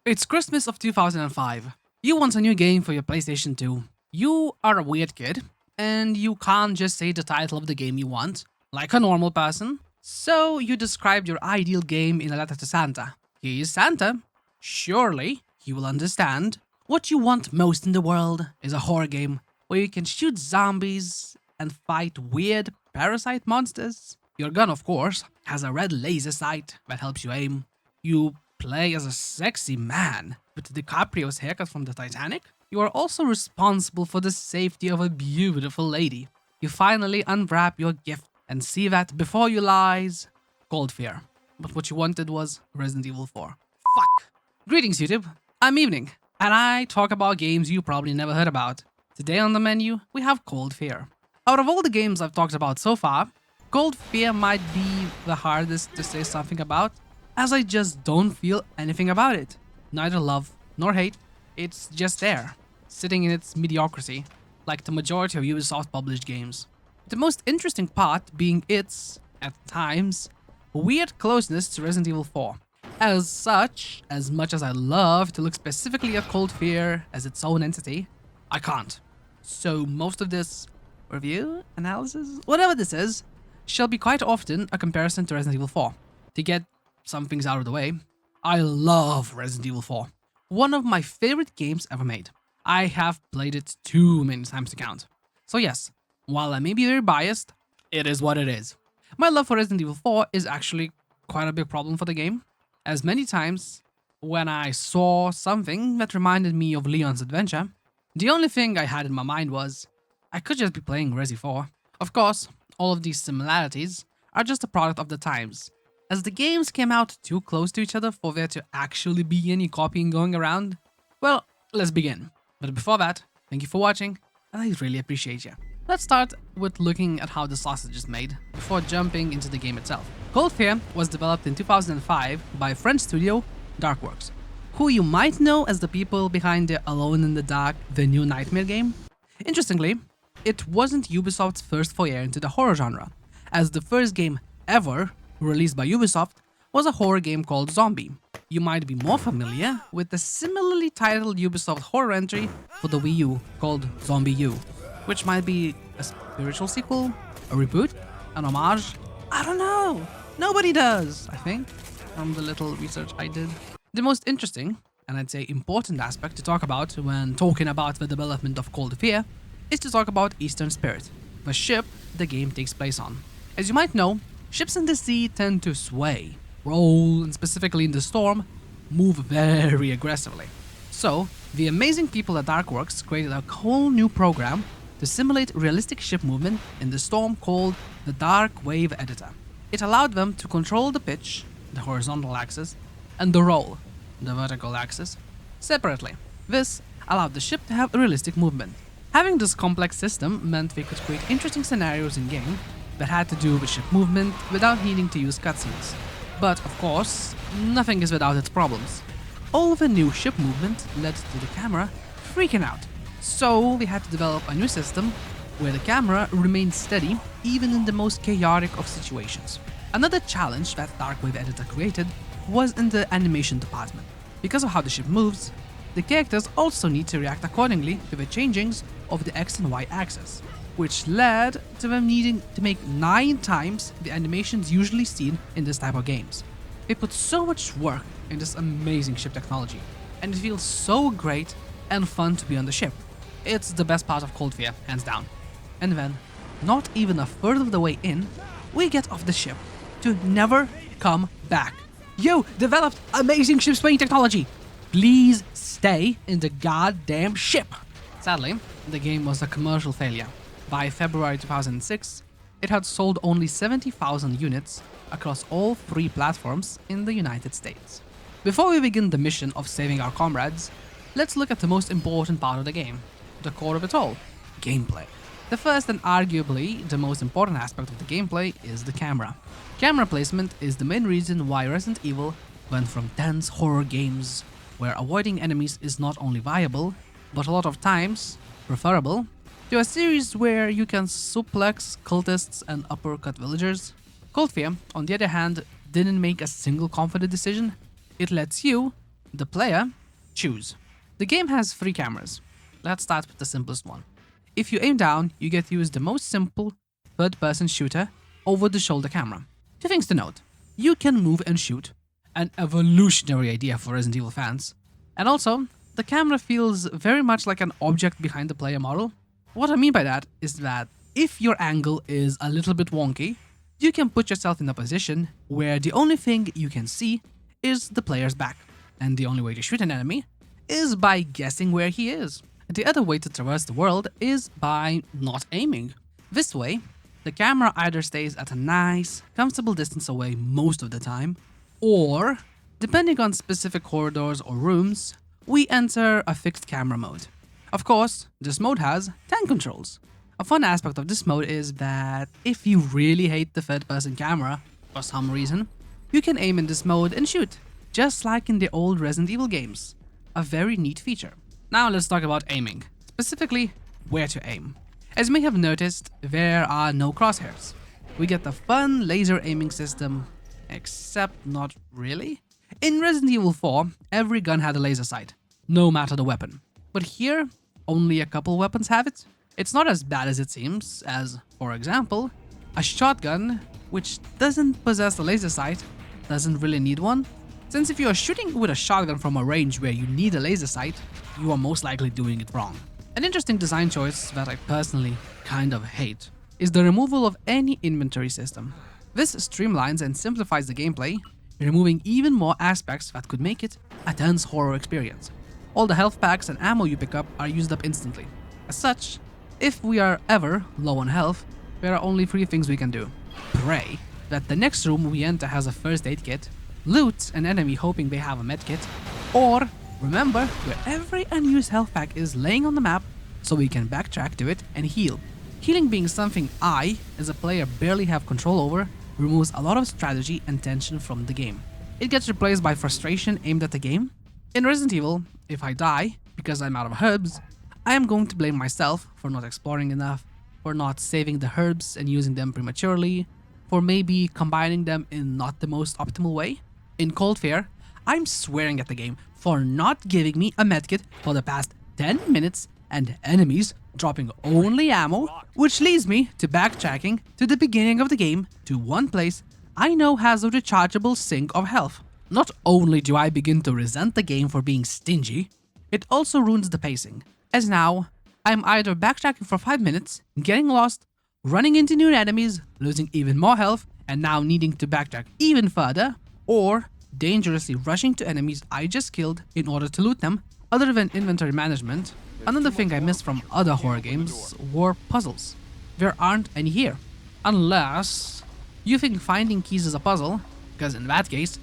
It's Christmas of 2005. You want a new game for your PlayStation 2. You are a weird kid, and you can't just say the title of the game you want, like a normal person. So you described your ideal game in a letter to Santa. He is Santa. Surely, he will understand. What you want most in the world is a horror game where you can shoot zombies and fight weird parasite monsters. Your gun, of course, has a red laser sight that helps you aim. You play as a sexy man with DiCaprio's haircut from the Titanic. You are also responsible for the safety of a beautiful lady. You finally unwrap your gift and see that before you lies Cold Fear. But what you wanted was Resident Evil 4. Fuck! Greetings, YouTube. I'm Evening, and I talk about games you probably never heard about. Today on the menu, we have Cold Fear. Out of all the games I've talked about so far, Cold Fear might be the hardest to say something about, as I just don't feel anything about it. Neither love nor hate, it's just there, sitting in its mediocrity, like the majority of Ubisoft published games. The most interesting part being its, at times, weird closeness to Resident Evil 4. As such, as much as I love to look specifically at Cold Fear as its own entity, I can't. So most of this review, analysis, whatever this is, shall be quite often a comparison to Resident Evil 4. To get some things out of the way, I love Resident Evil 4. One of my favorite games ever made. I have played it too many times to count. So yes, while I may be very biased, it is what it is. My love for Resident Evil 4 is actually quite a big problem for the game, as many times when I saw something that reminded me of Leon's adventure, the only thing I had in my mind was, I could just be playing Resi 4. Of course, all of these similarities are just a product of the times, as the games came out too close to each other for there to actually be any copying going around. Well, let's begin. But before that, thank you for watching, and I really appreciate you. Let's start with looking at how the sausage is made, before jumping into the game itself. Cold Fear was developed in 2005 by French studio Darkworks, who you might know as the people behind the Alone in the Dark, the new Nightmare game. Interestingly, it wasn't Ubisoft's first foray into the horror genre, as the first game ever released by Ubisoft was a horror game called Zombie. You might be more familiar with the similarly titled Ubisoft horror entry for the Wii U called Zombie U, which might be a spiritual sequel, a reboot, an homage. I don't know. Nobody does, I think, from the little research I did. The most interesting, and I'd say important aspect to talk about when talking about the development of Cold Fear is to talk about Eastern Spirit, the ship the game takes place on. As you might know, ships in the sea tend to sway, roll, and specifically in the storm, move very aggressively. So, the amazing people at Darkworks created a whole new program to simulate realistic ship movement in the storm called the Dark Wave Editor. It allowed them to control the pitch, the horizontal axis, and the roll, the vertical axis, separately. This allowed the ship to have realistic movement. Having this complex system meant they could create interesting scenarios in-game that had to do with ship movement without needing to use cutscenes. But of course, nothing is without its problems. All of the new ship movement led to the camera freaking out. So they had to develop a new system where the camera remained steady even in the most chaotic of situations. Another challenge that Darkwave Editor created was in the animation department. Because of how the ship moves, the characters also need to react accordingly to the changings of the X and Y axis, which led to them needing to make 9 times the animations usually seen in this type of games. They put so much work in this amazing ship technology, and it feels so great and fun to be on the ship. It's the best part of Cold Fear, hands down. And then, not even a third of the way in, we get off the ship to never come back. You developed amazing ship spraying technology! Please stay in the goddamn ship! Sadly, the game was a commercial failure. By February 2006, it had sold only 70,000 units across all 3 platforms in the United States. Before we begin the mission of saving our comrades, let's look at the most important part of the game, the core of it all, gameplay. The first and arguably the most important aspect of the gameplay is the camera. Camera placement is the main reason why Resident Evil went from dense horror games, where avoiding enemies is not only viable, but a lot of times preferable, to a series where you can suplex cultists and uppercut villagers. Cold Fear, on the other hand, didn't make a single confident decision. It lets you The player choose. The game has 3 cameras. Let's start with the simplest one. If you aim down, you get to use the most simple third-person shooter over-the-shoulder camera. 2 things to note. You can move and shoot, an evolutionary idea for Resident Evil fans. And also, the camera feels very much like an object behind the player model. What I mean by that is that if your angle is a little bit wonky, you can put yourself in a position where the only thing you can see is the player's back. And the only way to shoot an enemy is by guessing where he is. The other way to traverse the world is by not aiming. This way, the camera either stays at a nice, comfortable distance away most of the time, or, depending on specific corridors or rooms, we enter a fixed camera mode. Of course, this mode has tank controls. A fun aspect of this mode is that if you really hate the third-person camera, for some reason, you can aim in this mode and shoot, just like in the old Resident Evil games. A very neat feature. Now let's talk about aiming, specifically where to aim. As you may have noticed, there are no crosshairs. We get the fun laser aiming system, except not really. In Resident Evil 4, every gun had a laser sight, no matter the weapon. But here, only a couple weapons have it. It's not as bad as it seems, as, for example, a shotgun, which doesn't possess a laser sight, doesn't really need one. Since if you are shooting with a shotgun from a range where you need a laser sight, you are most likely doing it wrong. An interesting design choice that I personally kind of hate is the removal of any inventory system. This streamlines and simplifies the gameplay, removing even more aspects that could make it a tense horror experience. All the health packs and ammo you pick up are used up instantly. As such, if we are ever low on health, there are only 3 things we can do. Pray that the next room we enter has a first aid kit, loot an enemy hoping they have a medkit, or remember where every unused health pack is laying on the map so we can backtrack to it and heal. Healing being something I, as a player, barely have control over, removes a lot of strategy and tension from the game. It gets replaced by frustration aimed at the game. In Resident Evil, if I die because I'm out of herbs, I am going to blame myself for not exploring enough, for not saving the herbs and using them prematurely, for maybe combining them in not the most optimal way. In Cold Fear, I'm swearing at the game for not giving me a medkit for the past 10 minutes and enemies dropping only ammo, which leads me to backtracking to the beginning of the game to one place I know has a rechargeable sink of health. Not only do I begin to resent the game for being stingy, it also ruins the pacing, as now I'm either backtracking for 5 minutes, getting lost, running into new enemies, losing even more health, and now needing to backtrack even further, or dangerously rushing to enemies I just killed in order to loot them. Other than inventory management, another thing I missed from other horror games were puzzles. There aren't any here. Unless you think finding keys is a puzzle, because in that case,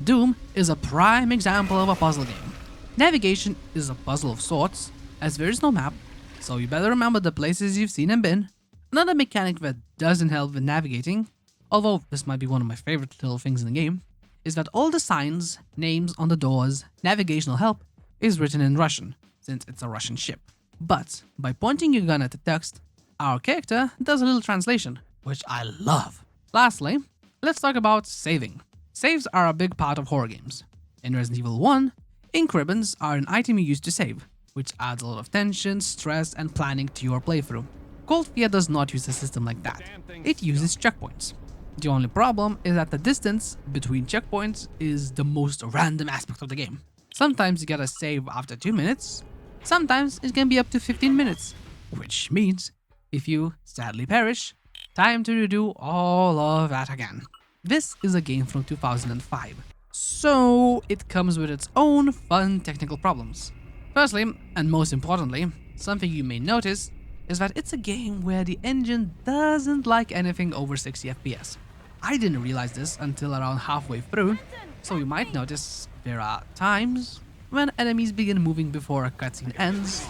Doom is a prime example of a puzzle game. Navigation is a puzzle of sorts, as there is no map, so you better remember the places you've seen and been. Another mechanic that doesn't help with navigating, although this might be one of my favorite little things in the game, is that all the signs, names on the doors, navigational help is written in Russian, since it's a Russian ship. But by pointing your gun at the text, our character does a little translation, which I love. Lastly, let's talk about saving. Saves are a big part of horror games. In Resident Evil 1, ink ribbons are an item you use to save, which adds a lot of tension, stress, and planning to your playthrough. Cold Fear does not use a system like that. It uses checkpoints. The only problem is that the distance between checkpoints is the most random aspect of the game. Sometimes you gotta save after 2 minutes, sometimes it can be up to 15 minutes, which means if you sadly perish, time to redo all of that again. This is a game from 2005, so it comes with its own fun technical problems. Firstly, and most importantly, something you may notice is that it's a game where the engine doesn't like anything over 60 FPS. I didn't realize this until around halfway through, so you might notice there are times when enemies begin moving before a cutscene ends,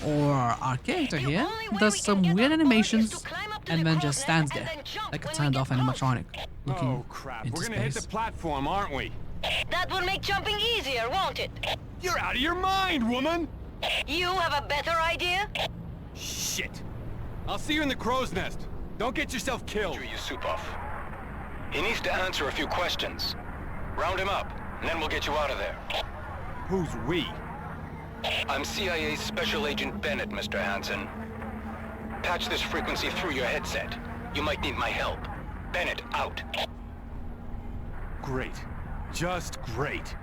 or our character here does some weird animations and then just stands there, like a turned-off animatronic, looking into We're gonna hit the space. platform, aren't we? That will make jumping easier, won't it? You're out of your mind, woman! You have a better idea? Shit! I'll see you in the crow's nest. Don't get yourself killed. Yusupov. He needs to answer a few questions. Round him up, and then we'll get you out of there. Who's we? I'm CIA Special Agent Bennett, Mr. Hansen. Patch this frequency through your headset. You might need my help. Bennett, out. Great. Just great.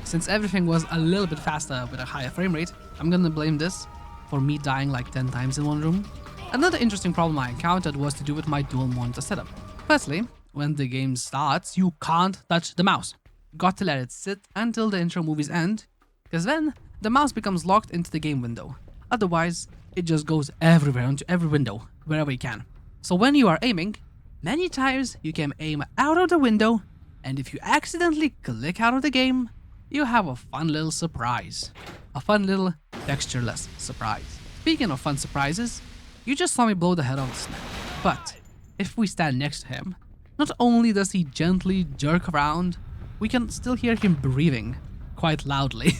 Since everything was a little bit faster with a higher frame rate, I'm gonna blame this for me dying like 10 times in one room. Another interesting problem I encountered was to do with my dual monitor setup. Firstly, when the game starts, you can't touch the mouse. Got to let it sit until the intro movies end, because then the mouse becomes locked into the game window. Otherwise, it just goes everywhere onto every window, wherever you can. So when you are aiming, many times you can aim out of the window, and if you accidentally click out of the game, you have a fun little surprise. A fun little textureless surprise. Speaking of fun surprises, you just saw me blow the head off the snake. But if we stand next to him, not only does he gently jerk around, we can still hear him breathing quite loudly.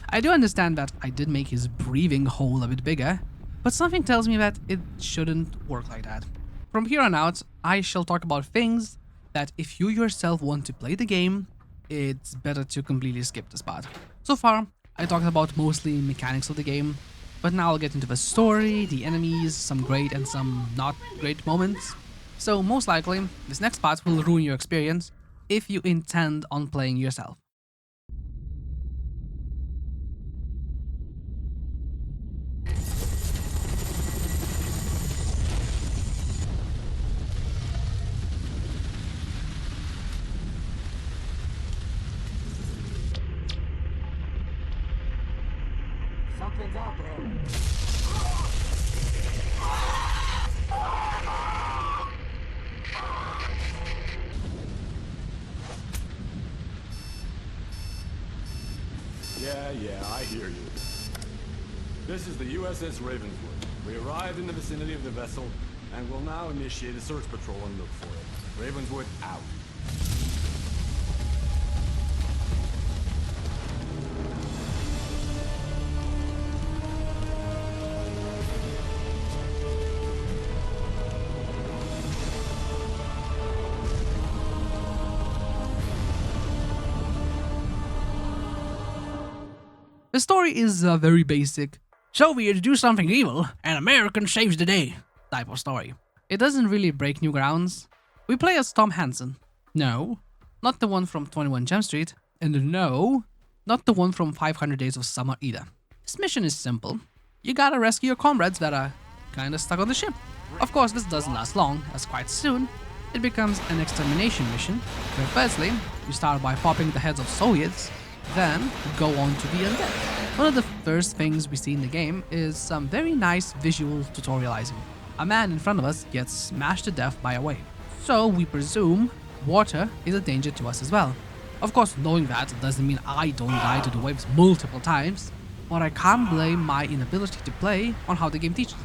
I do understand that I did make his breathing hole a bit bigger, but something tells me that it shouldn't work like that. From here on out, I shall talk about things that if you yourself want to play the game, it's better to completely skip this part. So far, I talked about mostly mechanics of the game, but now I'll get into the story, the enemies, some great and some not great moments. So most likely, this next part will ruin your experience if you intend on playing yourself. Something's out there. Yeah, I hear you. This is the USS Ravenswood. We arrived in the vicinity of the vessel and will now initiate a search patrol and look for it. Ravenswood out. The story is a very basic, Soviets do something evil and American saves the day type of story. It doesn't really break new grounds. We play as Tom Hansen. No, not the one from 21 Jump Street. And no, not the one from 500 Days of Summer either. This mission is simple. You gotta rescue your comrades that are kinda stuck on the ship. Of course, this doesn't last long, as quite soon it becomes an extermination mission, where firstly, you start by popping the heads of Soviets, then go on to the undead. One of the first things we see in the game is some very nice visual tutorializing. A man in front of us gets smashed to death by a wave, so we presume water is a danger to us as well. Of course, knowing that doesn't mean I don't die to the waves multiple times, but I can't blame my inability to play on how the game teaches.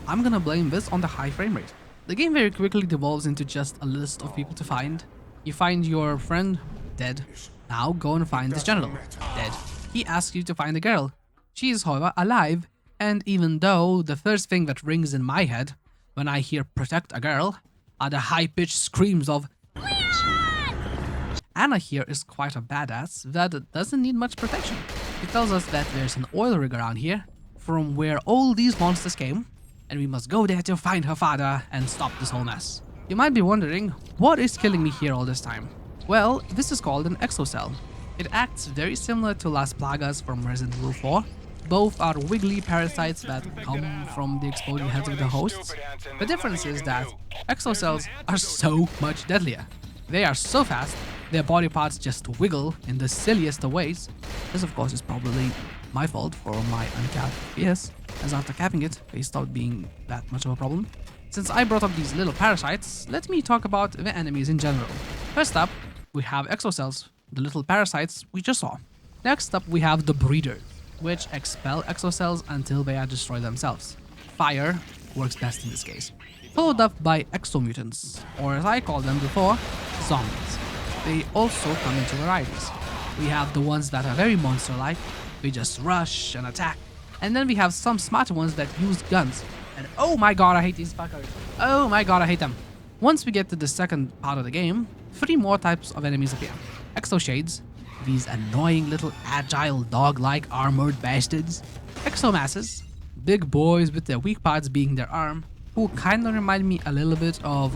I'm gonna blame this on the high frame rate. The game very quickly devolves into just a list of people to find. You find your friend dead. Now go and find this general dead. He asks you to find a girl. She is, however, alive, and even though the first thing that rings in my head when I hear protect a girl are the high-pitched screams of Leon! Anna here is quite a badass that doesn't need much protection. It tells us that there's an oil rig around here from where all these monsters came, and we must go there to find her father and stop this whole mess. You might be wondering, what is killing me here all this time? Well, this is called an exocell. It acts very similar to Las Plagas from Resident Evil 4. Both are wiggly parasites that come from the exploding heads of the hosts. The difference is that exocells are so much deadlier. They are so fast, their body parts just wiggle in the silliest of ways. This of course is probably my fault for my uncapped FPS, as after capping it, they stopped being that much of a problem. Since I brought up these little parasites, let me talk about the enemies in general. First up, we have exocells, the little parasites we just saw. Next up we have the breeders, which expel exocells until they are destroyed themselves. Fire works best in this case. Followed up by exomutants, or as I called them before, zombies. They also come into varieties. We have the ones that are very monster-like, they just rush and attack. And then we have some smarter ones that use guns. And oh my god, I hate these fuckers. Oh my god, I hate them. Once we get to the second part of the game, 3 more types of enemies appear. Exoshades, these annoying little agile dog-like armored bastards. Exomasses, big boys with their weak parts being their arm, who kinda remind me a little bit of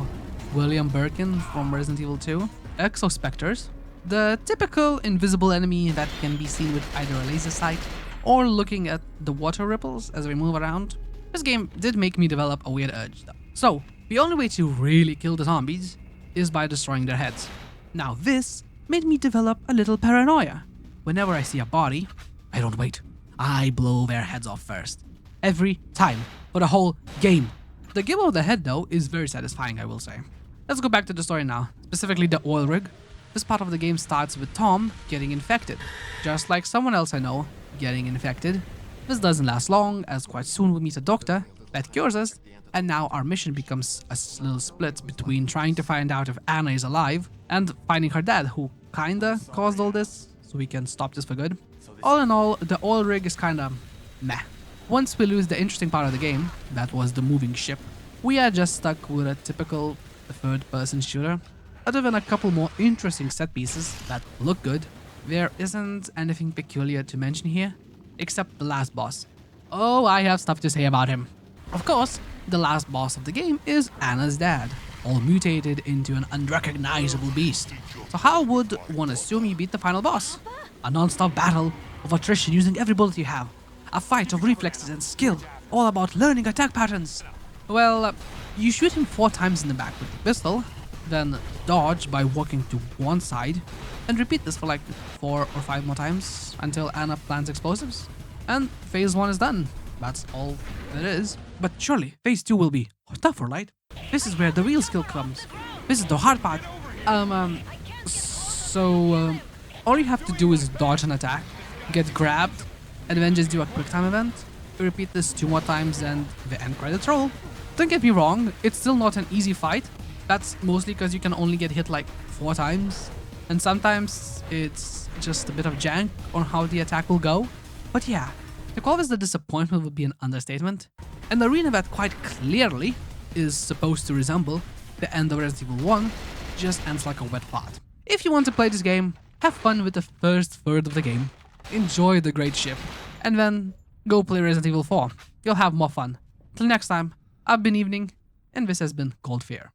William Birkin from Resident Evil 2. Exospecters, the typical invisible enemy that can be seen with either a laser sight or looking at the water ripples as we move around. This game did make me develop a weird urge though. So, the only way to really kill the zombies is by destroying their heads. Now this made me develop a little paranoia. Whenever I see a body, I don't wait. I blow their heads off first. Every time. For the whole game. The give of the head though is very satisfying, I will say. Let's go back to the story now, specifically the oil rig. This part of the game starts with Tom getting infected, just like someone else I know getting infected. This doesn't last long, as quite soon we meet a doctor that cures us, and now our mission becomes a little split between trying to find out if Anna is alive and finding her dad, who kinda caused all this, so we can stop this for good. All in all, the oil rig is kinda meh. Once we lose the interesting part of the game, that was the moving ship, we are just stuck with a typical third-person shooter. Other than a couple more interesting set pieces that look good, there isn't anything peculiar to mention here, except the last boss. Oh, I have stuff to say about him. Of course, the last boss of the game is Anna's dad, all mutated into an unrecognizable beast. So how would one assume you beat the final boss? A non-stop battle of attrition using every bullet you have. A fight of reflexes and skill, all about learning attack patterns. Well, you shoot him 4 times in the back with the pistol, then dodge by walking to one side, and repeat this for like 4 or 5 more times until Anna plants explosives. And phase 1 is done. That's all there is. But surely, phase 2 will be tougher, right? This is where the real skill comes. This is the hard part. All you have to do is dodge an attack, get grabbed, and then just do a quick time event. Repeat this 2 more times and the end credits roll. Don't get me wrong, it's still not an easy fight. That's mostly because you can only get hit like 4 times. And sometimes it's just a bit of jank on how the attack will go. But yeah, to call this the disappointment would be an understatement. An arena that quite clearly is supposed to resemble the end of Resident Evil 1 just ends like a wet fart. If you want to play this game, have fun with the first third of the game, enjoy the great ship, and then go play Resident Evil 4. You'll have more fun. Till next time, I've been Evening, and this has been Cold Fear.